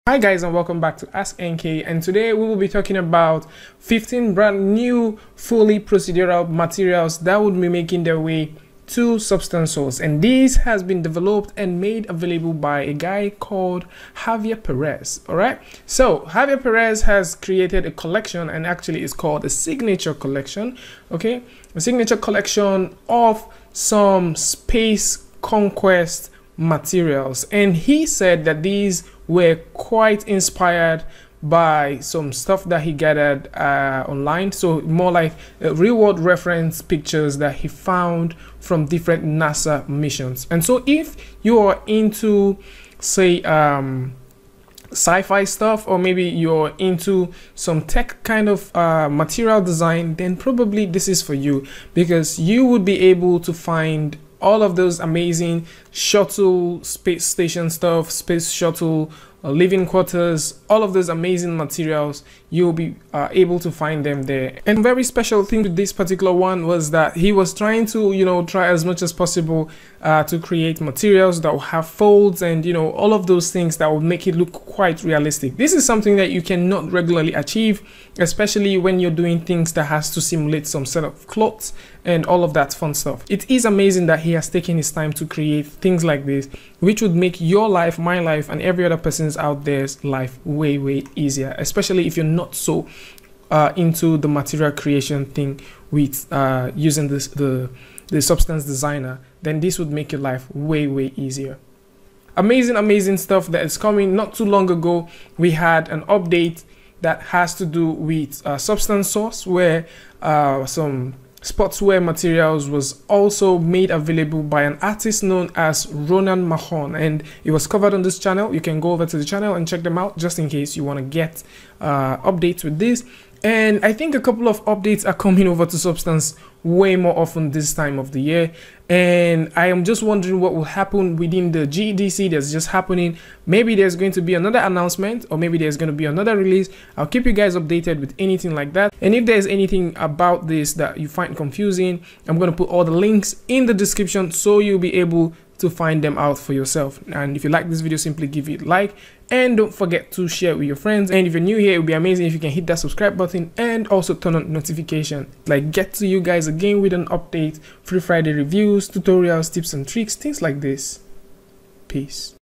Hi guys, and welcome back to askNK, and today we will be talking about 15 brand new fully procedural materials that would be making their way to Substance Source, and this has been developed and made available by a guy called Javier Perez. All right, so Javier Perez has created a collection, and actually it's called a signature collection. Okay, a signature collection of some space conquest materials, and he said that these were quite inspired by some stuff that he gathered online, so more like real world reference pictures that he found from different NASA missions. And so if you are into, say, sci-fi stuff, or maybe you're into some tech kind of material design, then probably this is for you, because you would be able to find all of those amazing shuttle space station stuff, space shuttle living quarters, all of those amazing materials. You'll be able to find them there. And very special thing with this particular one was that he was trying to try as much as possible to create materials that will have folds and all of those things that will make it look quite realistic. This is something that you cannot regularly achieve, especially when you're doing things that has to simulate some set of clothes and all of that fun stuff. It is amazing that he has taken his time to create things like this, which would make your life, my life, and every other person's out there's life way easier, especially if you're not so into the material creation thing with using the Substance Designer. Then this would make your life way easier. Amazing stuff that is coming. Not too long ago we had an update that has to do with Substance Source, where some sportswear materials was also made available by an artist known as Ronan Mahon, and it was covered on this channel. You can go over to the channel and check them out just in case you want to get updates with this. And I think a couple of updates are coming over to Substance way more often this time of the year, and I am just wondering what will happen within the GDC that's just happening. Maybe there's going to be another announcement, or maybe there's going to be another release. I'll keep you guys updated with anything like that. And if there's anything about this that you find confusing, I'm going to put all the links in the description so you'll be able to find them out for yourself. And if you like this video, simply give it a like, and don't forget to share it with your friends. And if you're new here, it would be amazing if you can hit that subscribe button and also turn on notification. Like, get to you guys again with an update, free Friday reviews, tutorials, tips and tricks, things like this. Peace.